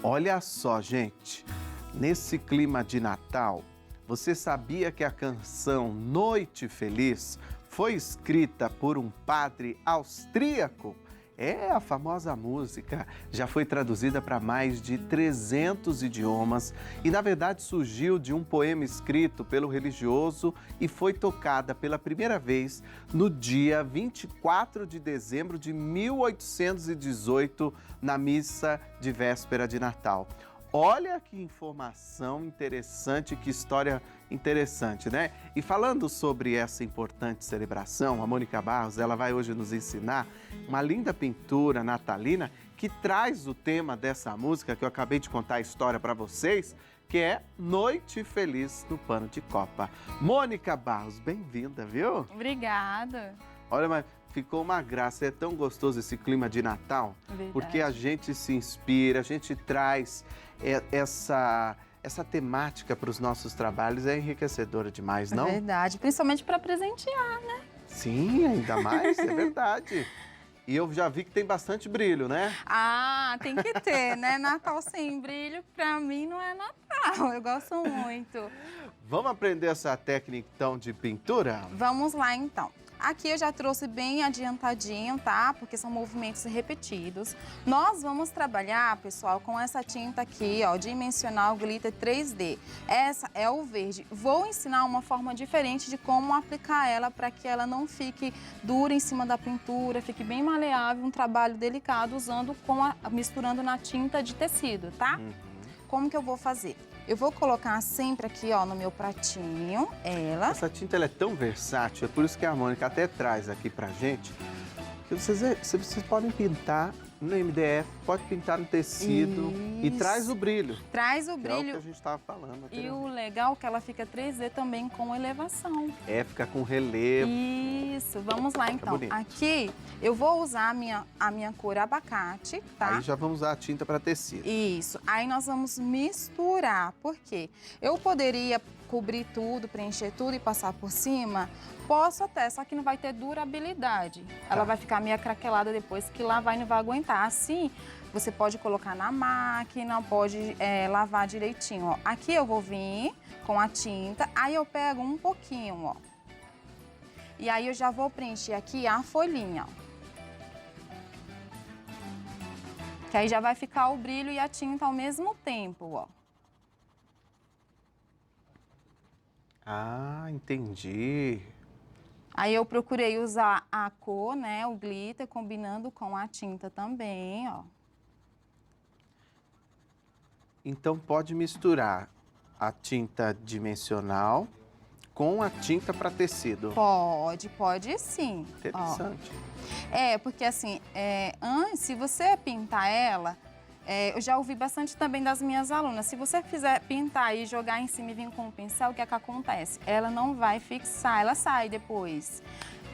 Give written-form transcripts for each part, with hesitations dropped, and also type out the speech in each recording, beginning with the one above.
Olha só, gente, nesse clima de Natal, você sabia que a canção Noite Feliz foi escrita por um padre austríaco? É, a famosa música já foi traduzida para mais de 300 idiomas e, na verdade, surgiu de um poema escrito pelo religioso e foi tocada pela primeira vez no dia 24 de dezembro de 1818, na missa de véspera de Natal. Olha que informação interessante, que história interessante, né? E falando sobre essa importante celebração, a Mônica Barros, ela vai hoje nos ensinar uma linda pintura natalina que traz o tema dessa música que eu acabei de contar a história para vocês, que é Noite Feliz no Pano de Copa. Mônica Barros, bem-vinda, viu? Obrigada. Olha, mas ficou uma graça, é tão gostoso esse clima de Natal, Verdade. porque a gente se inspira, a gente traz essa temática para os nossos trabalhos, é enriquecedora demais, não? É verdade, principalmente para presentear, né? Sim, ainda mais, é verdade. E eu já vi que tem bastante brilho, né? Ah, tem que ter, né? Natal sem brilho, para mim não é Natal, eu gosto muito. Vamos aprender essa técnica, então, de pintura? Vamos lá, então. Aqui eu já trouxe bem adiantadinho, tá? Porque são movimentos repetidos. Nós vamos trabalhar, pessoal, com essa tinta aqui, ó, Dimensional Glitter 3D. Essa é o verde. Vou ensinar uma forma diferente de como aplicar ela para que ela não fique dura em cima da pintura, fique bem maleável, um trabalho delicado usando misturando na tinta de tecido, tá? Como que eu vou fazer? Eu vou colocar sempre aqui, ó, no meu pratinho, ela. Essa tinta ela é tão versátil, é por isso que a Mônica até traz aqui pra gente, que vocês podem pintar no MDF, pode pintar no tecido e traz o brilho. Traz o Que brilho. é o que a gente estava falando. E o legal é que ela fica 3D também com elevação. É, fica com relevo. Isso, vamos lá então. bonito. Aqui eu vou usar a minha cor abacate, tá? Aí já vamos usar a tinta para tecido. Isso, aí nós vamos misturar, por quê? Eu poderia cobrir tudo, preencher tudo e passar por cima? Posso até, só que não vai ter durabilidade. Ela vai ficar meio craquelada depois, que lavar e não vai aguentar. Assim, você pode colocar na máquina, pode lavar direitinho, ó. Aqui eu vou vir com a tinta, aí eu pego um pouquinho, ó. E aí eu já vou preencher aqui a folhinha, ó. Que aí já vai ficar o brilho e a tinta ao mesmo tempo, ó. Ah, entendi. Aí eu procurei usar a cor, né, o glitter, combinando com a tinta também, ó. Então pode misturar a tinta dimensional com a tinta para tecido. Pode sim. Interessante. Ó. É, porque assim, se você pintar ela, eu já ouvi bastante também das minhas alunas, se você fizer pintar e jogar em cima e vir com o pincel, o que é que acontece? Ela não vai fixar, ela sai depois.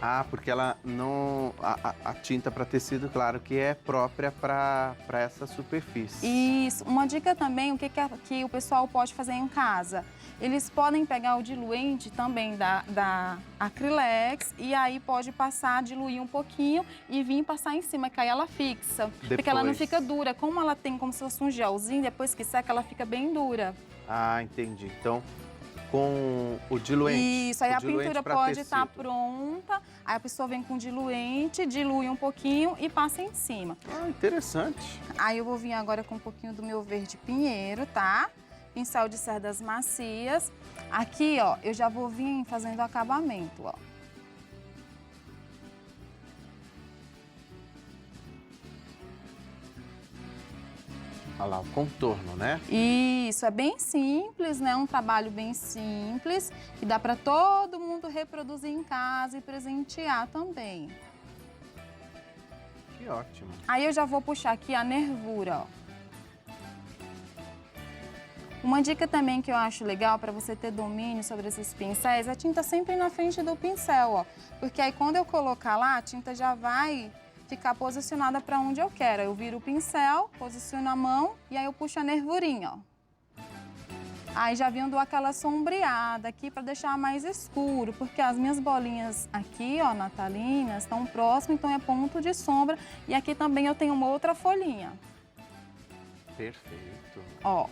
Ah, porque ela não... A tinta para tecido, claro, que é própria para essa superfície. Isso. Uma dica também, que o pessoal pode fazer em casa. Eles podem pegar o diluente também da Acrylex e aí pode passar, diluir um pouquinho e vir passar em cima, que aí ela fixa. Porque ela não fica dura. Como ela tem como se fosse um gelzinho, depois que seca, ela fica bem dura. Ah, entendi. Então, com o diluente. Isso, aí a pintura pode estar pronta, aí a pessoa vem com diluente, dilui um pouquinho e passa em cima. Ah, interessante. Aí eu vou vir agora com um pouquinho do meu verde pinheiro, tá? Pincel de cerdas macias. Aqui, ó, eu já vou vir fazendo o acabamento, ó. Olha lá, o contorno, né? Isso, é bem simples, né? Um trabalho bem simples, que dá para todo mundo reproduzir em casa e presentear também. Que ótimo. Aí eu já vou puxar aqui a nervura, ó. Uma dica também que eu acho legal para você ter domínio sobre esses pincéis, a tinta sempre na frente do pincel, ó. Porque aí quando eu colocar lá, a tinta já vai ficar posicionada para onde eu quero. Eu viro o pincel, posiciono a mão e aí eu puxo a nervurinha, ó. Aí já vim dou aquela sombreada aqui para deixar mais escuro, porque as minhas bolinhas aqui, ó, natalinas, estão próximas, então é ponto de sombra. E aqui também eu tenho uma outra folhinha. Perfeito. Ó.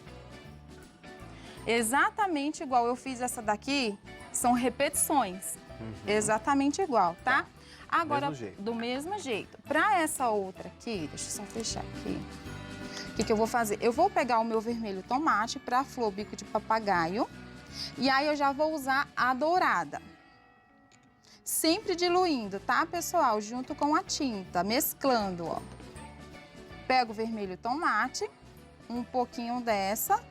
Exatamente igual eu fiz essa daqui, são repetições. Exatamente igual, tá? Agora, do mesmo jeito. Para essa outra aqui, deixa eu só fechar aqui. O que eu vou fazer? Eu vou pegar o meu vermelho tomate para flor bico de papagaio. E aí eu já vou usar a dourada. Sempre diluindo, tá, pessoal? Junto com a tinta, mesclando, ó. Pego o vermelho tomate, um pouquinho dessa.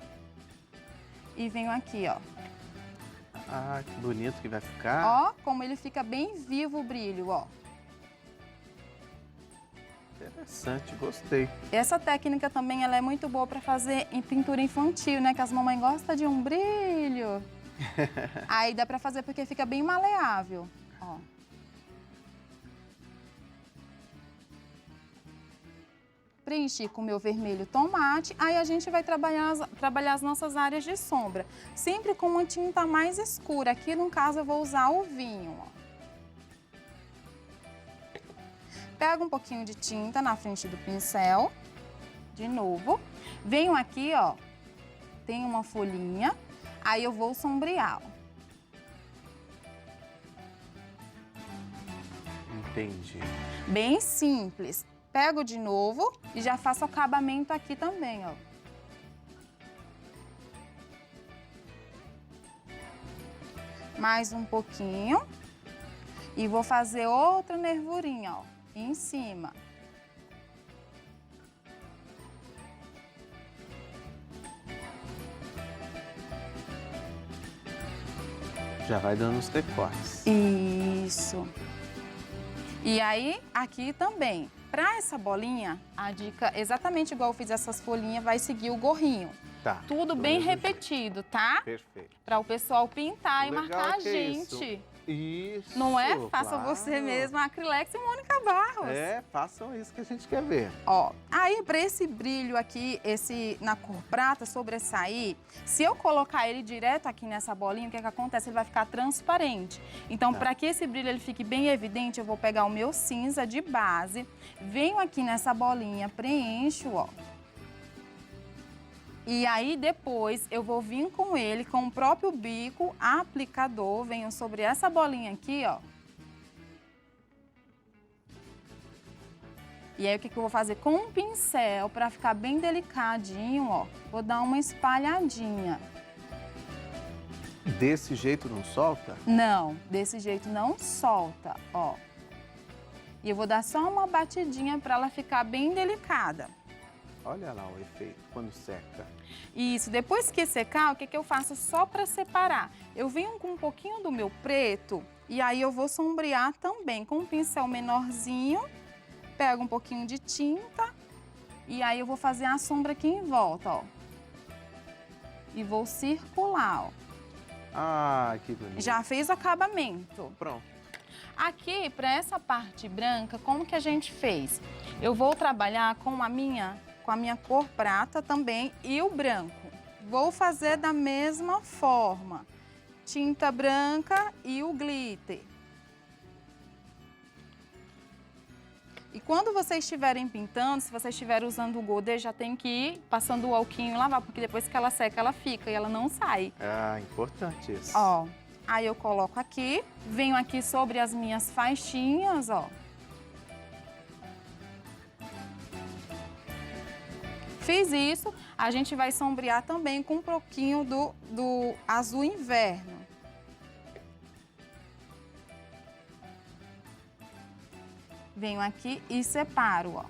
E venho aqui, ó. Ah, que bonito que vai ficar. Ó, como ele fica bem vivo o brilho, ó. Interessante, gostei. Essa técnica também ela é muito boa para fazer em pintura infantil, né? Que as mamães gostam de um brilho. Aí dá para fazer porque fica bem maleável, ó. Preenchi com o meu vermelho tomate, aí a gente vai trabalhar as nossas áreas de sombra. Sempre com uma tinta mais escura. Aqui, no caso, eu vou usar o vinho, ó. Pego um pouquinho de tinta na frente do pincel, de novo. Venho aqui, ó, tem uma folhinha, aí eu vou sombrear, ó. Entendi. Bem simples. Pego de novo e já faço acabamento aqui também, ó. Mais um pouquinho. E vou fazer outra nervurinha, ó, em cima. Já vai dando os decotes. Isso. E aí, aqui também. Para essa bolinha, a dica, exatamente igual eu fiz essas folhinhas, vai seguir o gorrinho. Tá. Tudo bem repetido, tá? Perfeito. Para o pessoal pintar e Legal marcar a que é gente. Isso. Não é? Faça claro. você mesma, Acrylex e Mônica Barros. É, façam isso que a gente quer ver. Ó, aí para esse brilho aqui, esse na cor prata sobressair, se eu colocar ele direto aqui nessa bolinha, o que acontece? Ele vai ficar transparente. Então, para que esse brilho ele fique bem evidente, eu vou pegar o meu cinza de base, venho aqui nessa bolinha, preencho, ó. E aí, depois, eu vou vir com ele, com o próprio bico aplicador, venho sobre essa bolinha aqui, ó. E aí, o que eu vou fazer? Com um pincel, para ficar bem delicadinho, ó, vou dar uma espalhadinha. Desse jeito não solta? Não, desse jeito não solta, ó. E eu vou dar só uma batidinha para ela ficar bem delicada. Olha lá o efeito quando seca. Isso, depois que secar, o que eu faço só para separar? Eu venho com um pouquinho do meu preto e aí eu vou sombrear também com um pincel menorzinho. Pego um pouquinho de tinta e aí eu vou fazer a sombra aqui em volta, ó. E vou circular, ó. Ah, que bonito. Já fez o acabamento. Pronto. Aqui, para essa parte branca, como que a gente fez? Eu vou trabalhar com a minha cor prata também e o branco. Vou fazer da mesma forma. Tinta branca e o glitter. E quando vocês estiverem pintando, se vocês estiverem usando o Godet, já tem que ir passando o alquinho e lavar, porque depois que ela seca, ela fica e ela não sai. Ah, importante isso. Ó, aí eu coloco aqui, venho aqui sobre as minhas faixinhas, ó. Fiz isso, a gente vai sombrear também com um pouquinho do azul inverno. Venho aqui e separo, ó.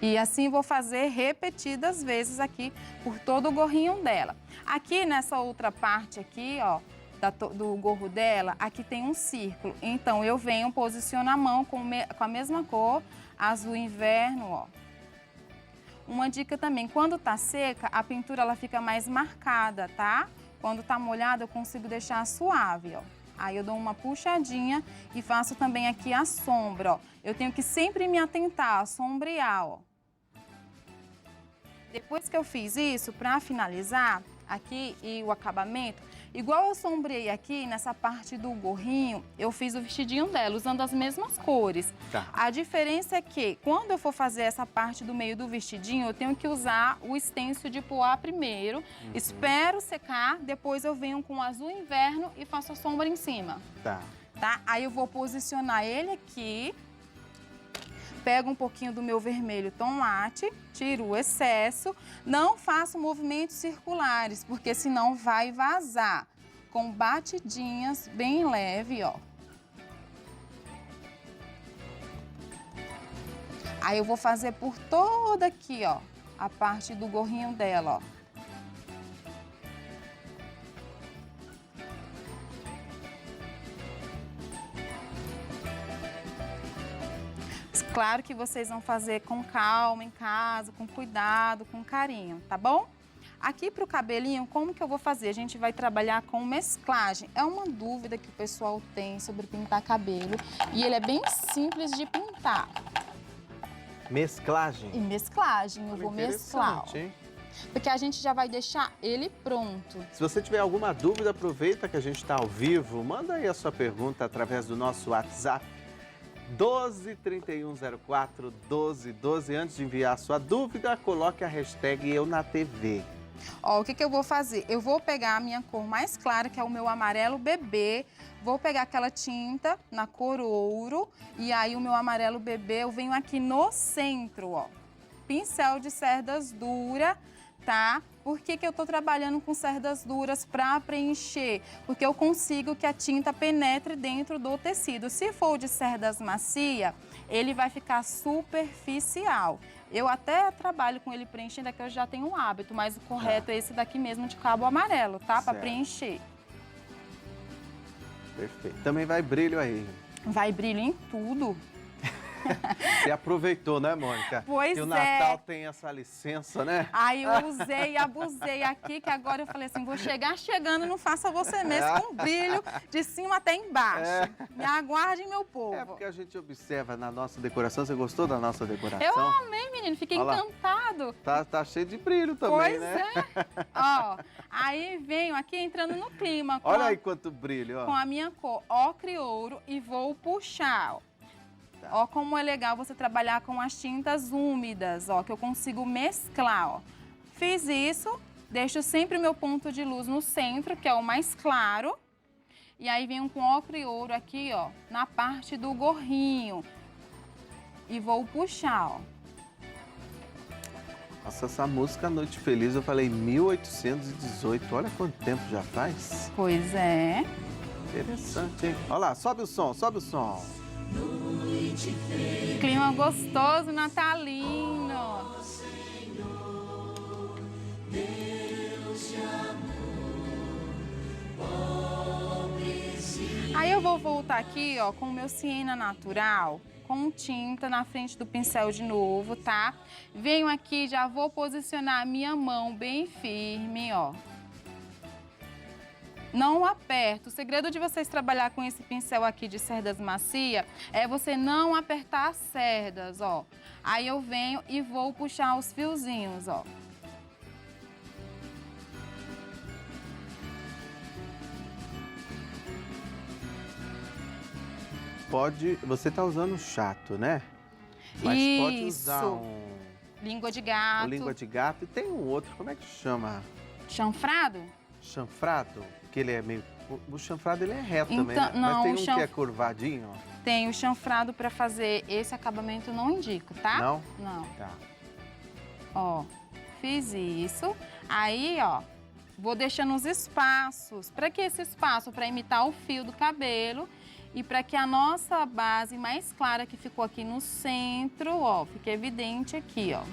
E assim vou fazer repetidas vezes aqui por todo o gorrinho dela. Aqui nessa outra parte aqui, ó, do gorro dela, aqui tem um círculo. Então, eu venho, posiciono a mão com a mesma cor, azul inverno, ó. Uma dica também, quando tá seca, a pintura ela fica mais marcada, tá? Quando tá molhada, eu consigo deixar suave, ó. Aí eu dou uma puxadinha e faço também aqui a sombra, ó. Eu tenho que sempre me atentar, sombrear, ó. Depois que eu fiz isso, para finalizar aqui e o acabamento, Igual eu sombreei aqui, nessa parte do gorrinho, eu fiz o vestidinho dela, usando as mesmas cores. Tá. A diferença é que, quando eu for fazer essa parte do meio do vestidinho, eu tenho que usar o stencil de poá primeiro, espero secar, depois eu venho com o azul inverno e faço a sombra em cima. Tá. Tá? Aí eu vou posicionar ele aqui, pego um pouquinho do meu vermelho tom mate, tiro o excesso, não faço movimentos circulares, porque senão vai vazar. Com batidinhas bem leve, ó. Aí eu vou fazer por toda aqui, ó, a parte do gorrinho dela, ó. Claro que vocês vão fazer com calma em casa, com cuidado, com carinho, tá bom? Aqui pro cabelinho, como que eu vou fazer? A gente vai trabalhar com mesclagem. É uma dúvida que o pessoal tem sobre pintar cabelo e ele é bem simples de pintar. Mesclagem? E mesclagem, eu vou mesclar, ó. Hein? Porque a gente já vai deixar ele pronto. Se você tiver alguma dúvida, aproveita que a gente está ao vivo. Manda aí a sua pergunta através do nosso WhatsApp. 12 3104 1212. Antes de enviar a sua dúvida, coloque a hashtag EuNaTV. Ó, o que que eu vou fazer? Eu vou pegar a minha cor mais clara, que é o meu amarelo bebê. Vou pegar aquela tinta na cor ouro. E aí o meu amarelo bebê, eu venho aqui no centro, ó. Pincel de cerdas dura, tá? Por que que eu tô trabalhando com cerdas duras para preencher? Porque eu consigo que a tinta penetre dentro do tecido. Se for de cerdas macia, ele vai ficar superficial. Eu até trabalho com ele preenchendo, é que eu já tenho um hábito, mas o correto é esse daqui mesmo de cabo amarelo, tá? Para preencher. Perfeito. Também vai brilho aí. Vai brilho em tudo. Você aproveitou, né, Mônica? Pois que o Natal tem essa licença, né? Aí eu usei e abusei aqui, que agora eu falei assim, vou chegar chegando, não faça você mesmo, com brilho de cima até embaixo. Me aguarde, meu povo. É porque a gente observa na nossa decoração. Você gostou da nossa decoração? Eu amei, menino, fiquei encantado. Tá cheio de brilho também, pois né? É. Ó, aí venho aqui entrando no clima. Olha aí quanto brilho, ó. Com a minha cor ocre e ouro e vou puxar, ó. Ó como é legal você trabalhar com as tintas úmidas, ó, que eu consigo mesclar, ó. Fiz isso, deixo sempre o meu ponto de luz no centro, que é o mais claro. E aí venho com ocre e ouro aqui, ó, na parte do gorrinho. E vou puxar, ó. Nossa, essa música Noite Feliz, eu falei 1818. Olha quanto tempo já faz. Pois é. Interessante, hein? Olha lá, sobe o som, sobe o som. Clima gostoso, natalino. Aí eu vou voltar aqui, ó, com o meu siena natural, com tinta na frente do pincel de novo, tá? Venho aqui, já vou posicionar a minha mão bem firme, ó. Não aperto. O segredo de vocês trabalhar com esse pincel aqui de cerdas macia é você não apertar as cerdas, ó. Aí eu venho e vou puxar os fiozinhos, ó. Você tá usando chato, né? Mas Isso. pode usar Língua de gato. língua de gato. E tem um outro, como é que chama? Chanfrado? Chanfrado? Que ele é meio... O chanfrado ele é reto Então, também, né? não, Mas tem um que é curvadinho, ó. Tem o chanfrado para fazer esse acabamento, não indico, tá? Não? Não. Tá. Ó, fiz isso. Aí, ó, vou deixando os espaços. Para que esse espaço? Para imitar o fio do cabelo e para que a nossa base mais clara que ficou aqui no centro, ó, fique evidente aqui, ó.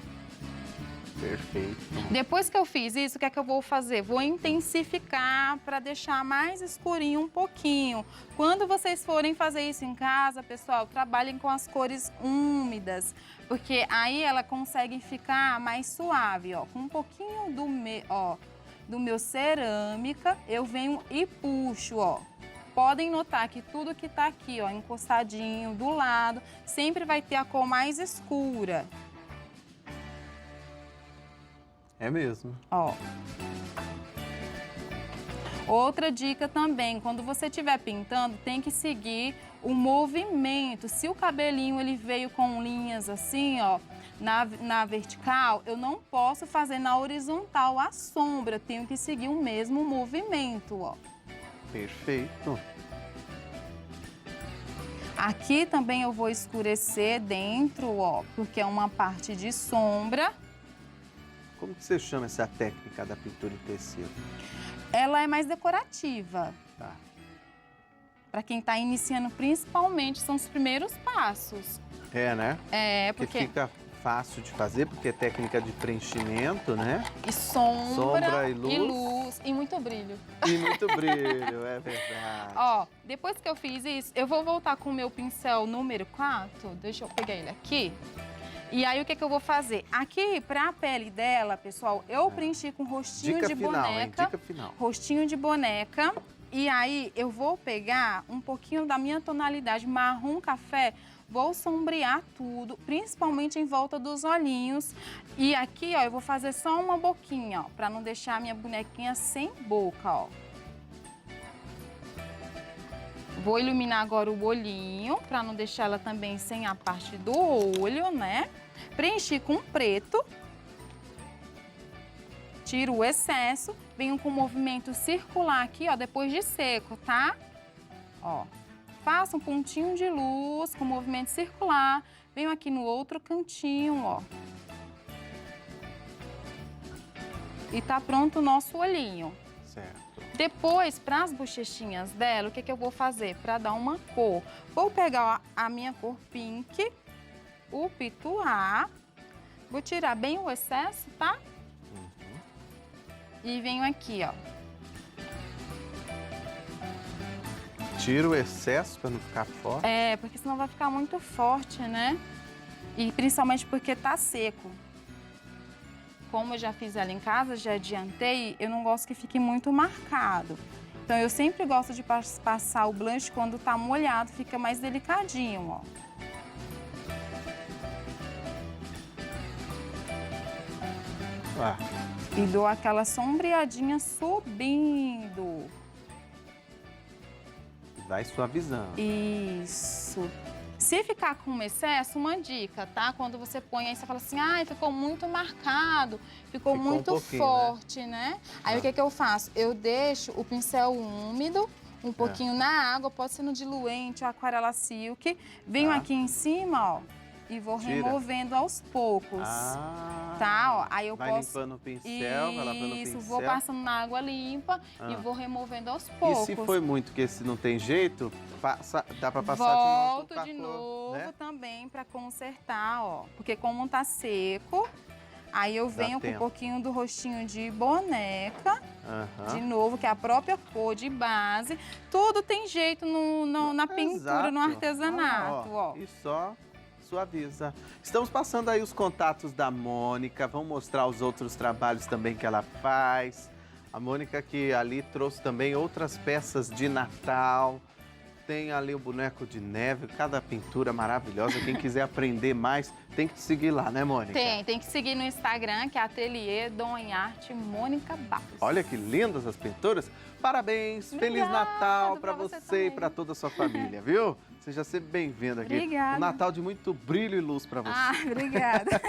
Perfeito. Depois que eu fiz isso, o que é que eu vou fazer? Vou intensificar para deixar mais escurinho um pouquinho. Quando vocês forem fazer isso em casa, pessoal, trabalhem com as cores úmidas, porque aí ela consegue ficar mais suave, ó. Com um pouquinho do meu cerâmica, eu venho e puxo, ó. Podem notar que tudo que tá aqui, ó, encostadinho do lado, sempre vai ter a cor mais escura. É mesmo. Ó. Outra dica também, quando você estiver pintando, tem que seguir o movimento. Se o cabelinho ele veio com linhas assim, ó, na vertical, eu não posso fazer na horizontal a sombra, eu tenho que seguir o mesmo movimento, ó. Perfeito. Aqui também eu vou escurecer dentro, ó, porque é uma parte de sombra. Como que você chama essa técnica da pintura em tecido? Ela é mais decorativa. Tá. Para quem está iniciando, principalmente, são os primeiros passos. É, né? É, Porque porque... fica fácil de fazer, porque é técnica de preenchimento, né? E sombra, Sombra e luz e muito brilho. E muito brilho, é verdade. Ó, depois que eu fiz isso, eu vou voltar com o meu pincel número 4. Deixa eu pegar ele aqui. E aí, o que eu vou fazer? Aqui, pra pele dela, pessoal, eu preenchi com rostinho Dica de final, boneca. hein? Dica final. Rostinho de boneca. E aí, eu vou pegar um pouquinho da minha tonalidade marrom café, vou sombrear tudo, principalmente em volta dos olhinhos. E aqui, ó, eu vou fazer só uma boquinha, ó, pra não deixar a minha bonequinha sem boca, ó. Vou iluminar agora o olhinho, pra não deixar ela também sem a parte do olho, né? Preenchi com preto. Tiro o excesso, venho com o movimento circular aqui, ó, depois de seco, tá? Ó, faço um pontinho de luz com movimento circular, venho aqui no outro cantinho, ó. E tá pronto o nosso olhinho. Certo. Depois, para as bochechinhas dela, o que eu vou fazer? Para dar uma cor. Vou pegar a minha cor pink, o pituá, vou tirar bem o excesso, tá? E venho aqui, ó. Tira o excesso para não ficar forte. É, porque senão vai ficar muito forte, né? E principalmente porque tá seco. Como eu já fiz ela em casa, já adiantei, eu não gosto que fique muito marcado. Então eu sempre gosto de passar o blush quando tá molhado, fica mais delicadinho, ó. Ah. E dou aquela sombreadinha subindo. Vai suavizando. Isso. Se ficar com excesso, uma dica, tá? Quando você põe aí, você fala assim, ai, ficou muito marcado, ficou muito um forte, né? Aí o que eu faço? Eu deixo o pincel úmido, um pouquinho na água, pode ser no diluente ou aquarela silk. Venho aqui em cima, ó, e vou removendo aos poucos. Tá, ó. Aí eu posso... limpando o pincel, vai lavando o pincel. Isso, vou passando na água limpa e vou removendo aos poucos. E se foi muito que esse não tem jeito, dá pra passar Volto de novo, né? Também pra consertar, ó. Porque como tá seco, aí eu venho com um pouquinho do rostinho de boneca. De novo, que é a própria cor de base. Tudo tem jeito na pintura, no artesanato, ó. E só... suaviza. Estamos passando aí os contatos da Mônica, vamos mostrar os outros trabalhos também que ela faz. A Mônica que ali trouxe também outras peças de Natal. Tem ali o boneco de neve, cada pintura maravilhosa. Quem quiser aprender mais, tem que te seguir lá, né, Mônica? Tem que seguir no Instagram, que é Ateliê Dom em Arte Mônica Barros. Olha que lindas as pinturas. Parabéns, Feliz Natal para você e para toda a sua família, viu? Seja sempre bem-vindo aqui. Obrigada. Um Natal de muito brilho e luz para você. Ah, obrigada.